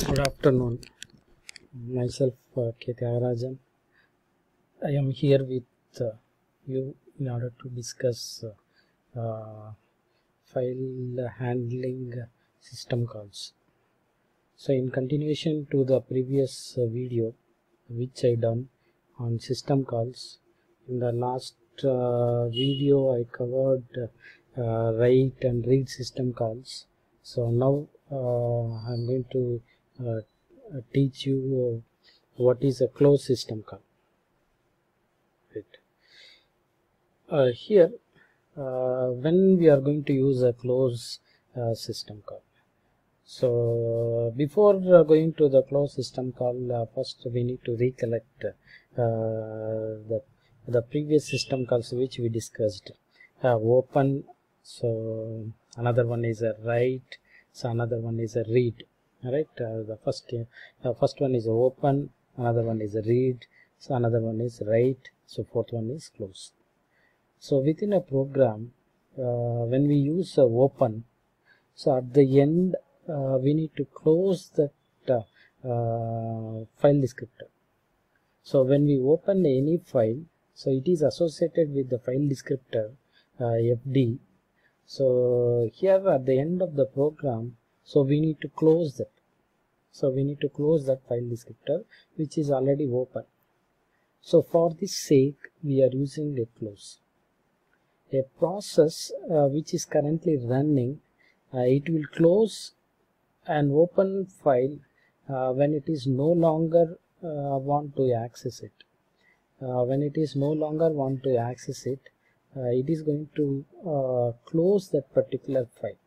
Good afternoon. Myself K. Tyagarajan. I am here with you in order to discuss file handling system calls. So in continuation to the previous video which I done on system calls, in the last video I covered write and read system calls. So now I'm going to teach you what is a close system call. Right. Here when we are going to use a close system call. So before going to the close system call, first we need to recollect the previous system calls which we discussed. Open, so another one is a write, so another one is a read. Alright, the first one is open, another one is a read, so another one is write, so fourth one is close. So within a program, when we use open, so at the end we need to close that file descriptor. So when we open any file, so it is associated with the file descriptor FD. So here at the end of the program, so we need to close that. So we need to close that file descriptor which is already open. So for this sake, we are using a close. A process which is currently running, it will close an open file when it is no longer want to access it. When it is no longer want to access it, it is going to close that particular file.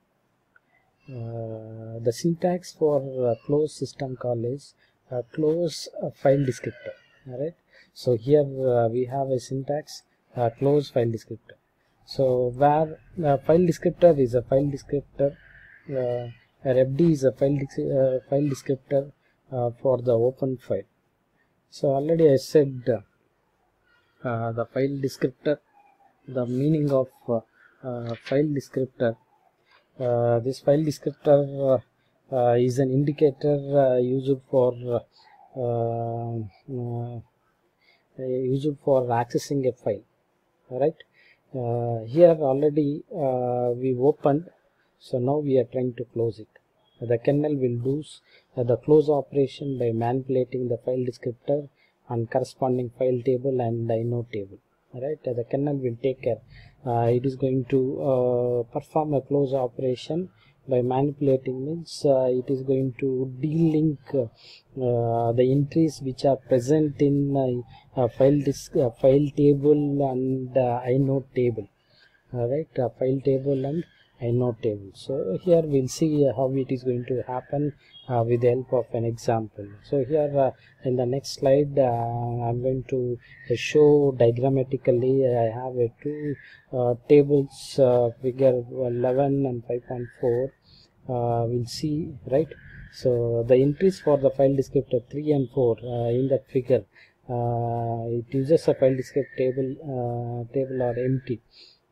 The syntax for close system call is close file descriptor. Alright, so here we have a syntax close file descriptor. So where file descriptor is a file descriptor, FD is a file descriptor for the open file. So already I said the file descriptor, the meaning of file descriptor. This file descriptor is an indicator used for accessing a file. Alright, here already we opened, so now we are trying to close it. The kernel will do the close operation by manipulating the file descriptor and corresponding file table and inode table. Alright, the kernel will take care. It is going to perform a close operation by manipulating, means it is going to delink the entries which are present in file table and inode table. Alright, file table and inode table. So here we'll see how it is going to happen with the help of an example. So here in the next slide I'm going to show diagrammatically. I have two tables, figure 11 and 5.4. We'll see, right? So the entries for the file descriptor 3 and 4 in that figure, it uses a file descriptor table are empty.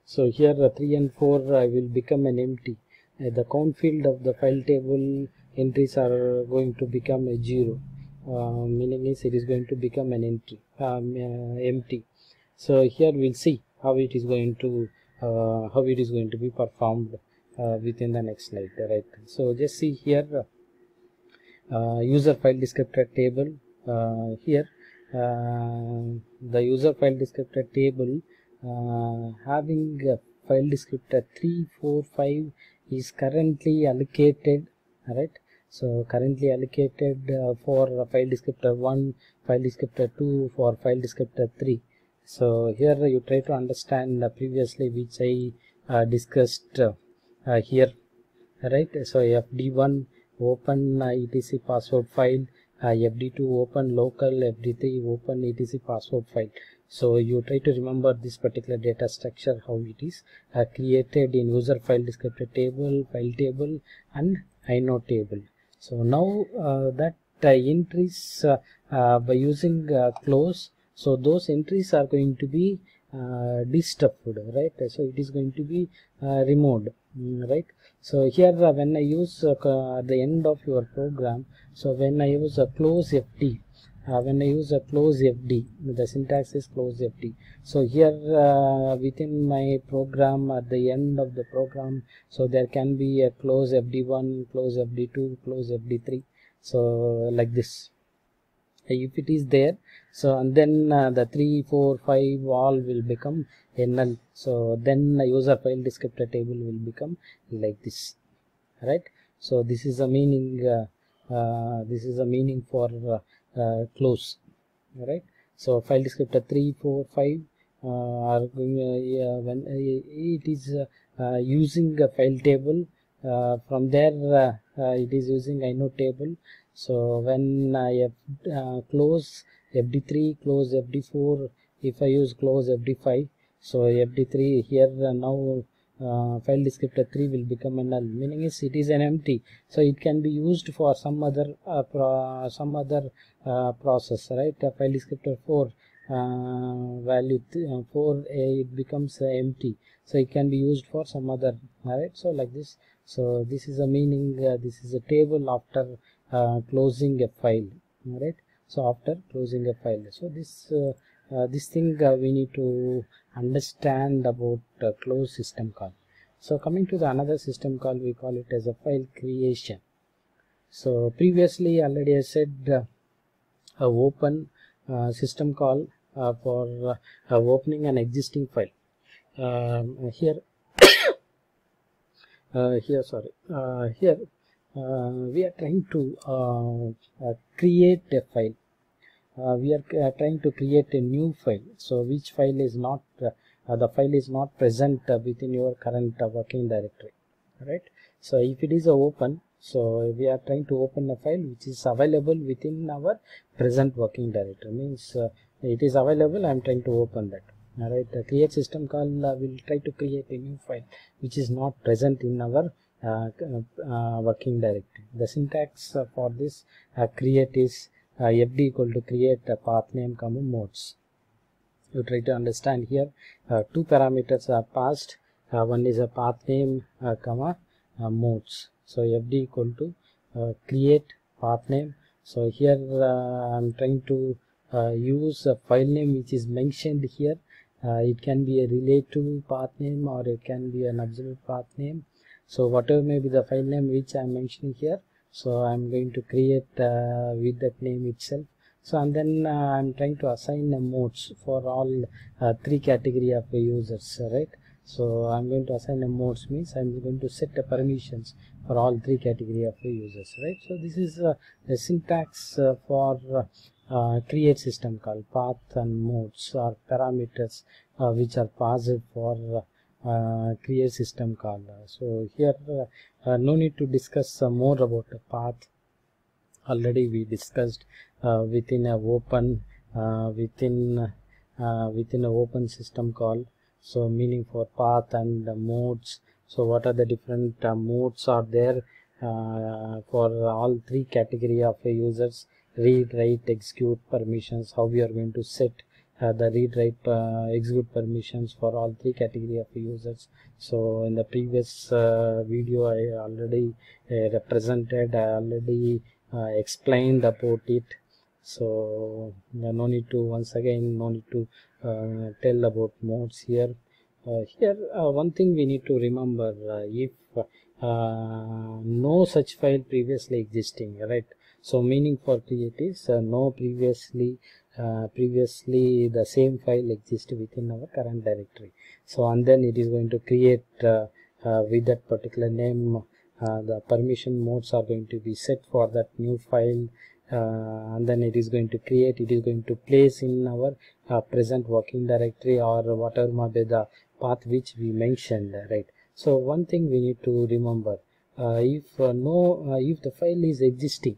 So here 3 and 4 will become an empty. The count field of the file table entries are going to become a 0. Meaning is it is going to become an empty. So here we'll see how it is going to be performed within the next slide. Right. So just see here user file descriptor table. Here the user file descriptor table having file descriptor 3, 4, 5 is currently allocated. Alright, so currently allocated for file descriptor 1, file descriptor 2, for file descriptor 3. So here you try to understand previously which I discussed here. Right, so FD1 open etc password file, FD2 open local, FD3 open etc password file. So you try to remember this particular data structure, how it is created in user file descriptor table, file table and inode table. So now that entries by using close, so those entries are going to be destuffed, right? So it is going to be removed, right? So here when I use at the end of your program, so when I use a close FD, when I use a close FD, the syntax is close FD. So here within my program, at the end of the program, so there can be a close FD1, close FD2, close FD3. So like this, if it is there, so and then the 3, 4, 5 all will become null. So then the user file descriptor table will become like this, right? So this is a meaning, this is a meaning for close, right? So file descriptor 3, 4, 5 are going when it is using a file table, from there it is using inode table. So when I close FD3, close FD4, if I use close FD5, so FD3 here now file descriptor 3 will become a null, meaning is it is an empty, so it can be used for some other process, right? File descriptor 4 value 4 it becomes empty, so it can be used for some other, right? So like this, so this is a meaning, this is a table after closing a file, right? So after closing a file, so this thing we need to understand about close system call. So coming to the another system call, we call it as a file creation. So previously already I said a open system call for opening an existing file. Here we are trying to create a file. We are trying to create a new file, so which file is not the file is not present within your current working directory, right? So if it is open, so we are trying to open a file which is available within our present working directory, means it is available, I am trying to open that. All right, the create system call will try to create a new file which is not present in our working directory. The syntax for this create is FD equal to create a path name comma modes. You try to understand here, two parameters are passed. One is a path name comma modes. So FD equal to create path name. So here I'm trying to use a file name which is mentioned here. It can be a relative path name or it can be an absolute path name. So whatever may be the file name which I am mentioning here, so I'm going to create with that name itself. So and then I'm trying to assign modes for all three category of users, right? So I'm going to assign a modes, means I'm going to set the permissions for all three category of users, right? So this is the syntax for create system call. Path and modes are parameters which are passed for create system call. So here no need to discuss more about the path. Already we discussed within a open within an open system call. So meaning for path and modes. So what are the different modes are there for all three category of users: read, write, execute permissions. How we are going to set the read, write, execute permissions for all three category of users. So in the previous video I already represented, I already explained about it. So no need to once again, no need to tell about modes here. Here one thing we need to remember, if no such file previously existing, right? So meaning for create is no previously the same file exists within our current directory. So and then it is going to create with that particular name. The permission modes are going to be set for that new file, and then it is going to create, it is going to place in our present working directory or whatever may be the path which we mentioned, right? So one thing we need to remember, if the file is existing,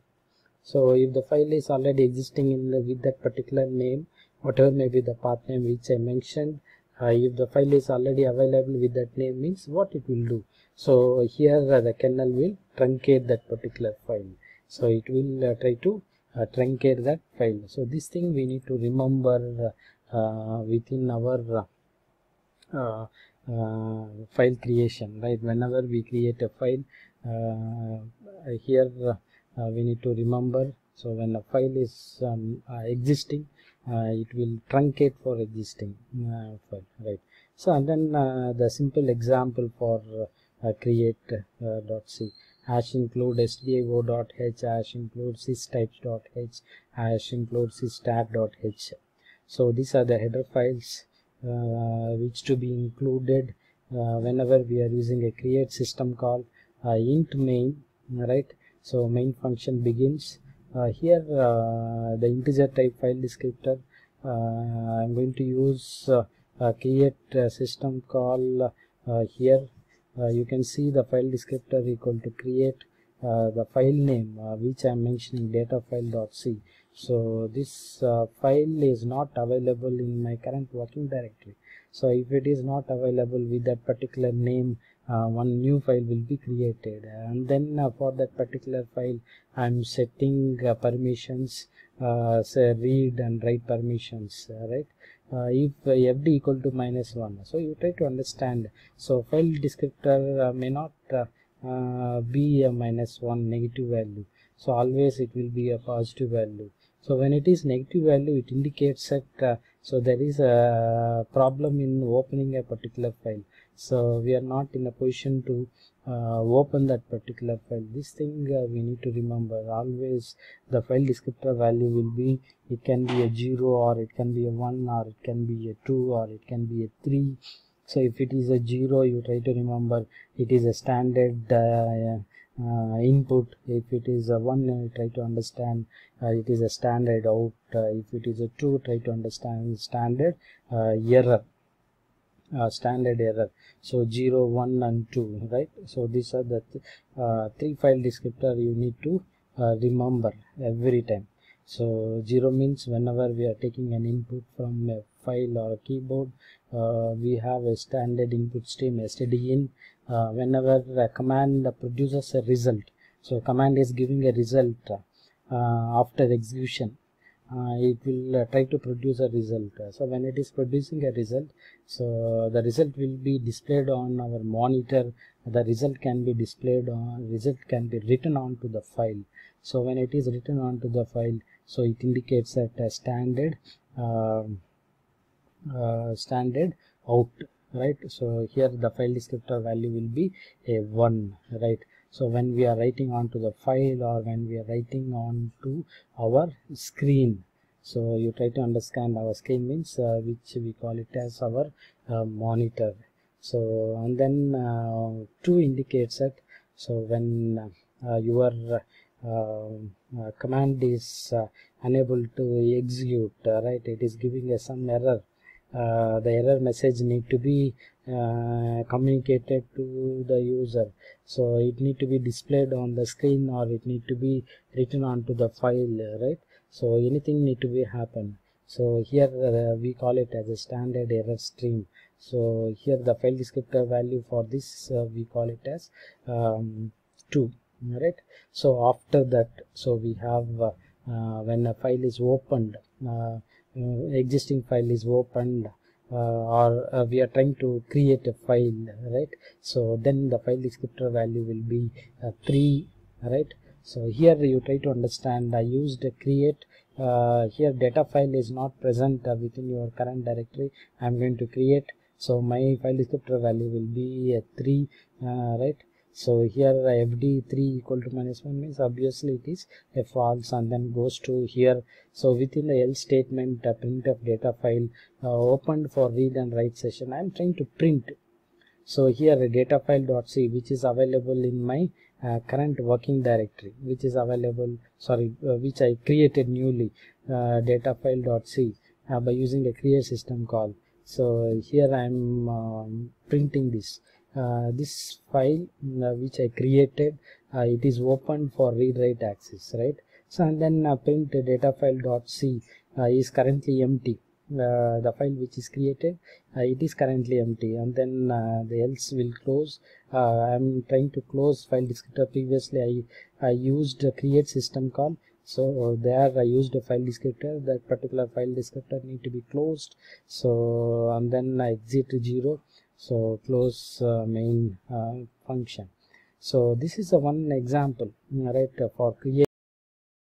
so if the file is already existing with that particular name, whatever may be the path name which I mentioned, if the file is already available with that name, means what it will do. So here the kernel will truncate that particular file. So it will try to truncate that file. So this thing we need to remember within our file creation, right? Whenever we create a file, here we need to remember, so when a file is existing, it will truncate for existing file, right? So and then the simple example for create.c, hash include stdio.h, hash include systypes.h, hash include systat.h. so these are the header files which to be included whenever we are using a create system call int main, right? So main function begins here the integer type file descriptor. I'm going to use create system call here. You can see the file descriptor equal to create the file name which I am mentioning, data file.c. so this file is not available in my current working directory. So if it is not available with that particular name, one new file will be created, and then for that particular file I'm setting permissions, say read and write permissions, right? If fd equal to -1, so you try to understand, so file descriptor may not be a -1 negative value, so always it will be a positive value. So when it is negative value, it indicates that so there is a problem in opening a particular file, so we are not in a position to open that particular file. This thing we need to remember always. The file descriptor value will be, it can be a 0 or it can be a 1 or it can be a 2 or it can be a 3. So if it is a 0, you try to remember it is a standard input. If it is a 1, you try to understand it is a standard out. If it is a 2, try to understand standard error. Standard error. So 0, 1 and 2, right? So these are the three file descriptor you need to remember every time. So 0 means whenever we are taking an input from a file or a keyboard, we have a standard input stream stdin. Whenever a command produces a result, so command is giving a result after execution, it will try to produce a result. So when it is producing a result, so the result will be displayed on our monitor. The result can be displayed on, result can be written onto the file. So when it is written onto the file, so it indicates that a standard standard out, right? So here the file descriptor value will be a 1, right? So when we are writing onto the file or when we are writing onto our screen, so you try to understand our screen means which we call it as our monitor. So and then 2 indicates that, so when your command is unable to execute, right, it is giving us some error. The error message need to be communicated to the user, so it need to be displayed on the screen or it need to be written onto the file, right? So anything need to be happen. So here we call it as a standard error stream. So here the file descriptor value for this we call it as 2, right? So after that, so we have when a file is opened, existing file is opened, or we are trying to create a file, right? So then the file descriptor value will be 3, right? So here you try to understand, I used create. Here data file is not present within your current directory. I am going to create, so my file descriptor value will be 3, right? So here fd3 equal to -1 means obviously it is a false, and then goes to here. So within the else statement, printf data file opened for read and write session, I am trying to print. So here data file.c, which is available in my current working directory, which is available, which I created newly, data file.c by using a create system call. So here I am printing this file which I created. It is open for read write access, right? So and then print data file.c is currently empty. The file which is created, it is currently empty, and then the else will close. I am trying to close file descriptor. Previously I used a create system call, so there I used a file descriptor. That particular file descriptor need to be closed. So and then I exit 0. So close main function. So this is a one example, right, for creating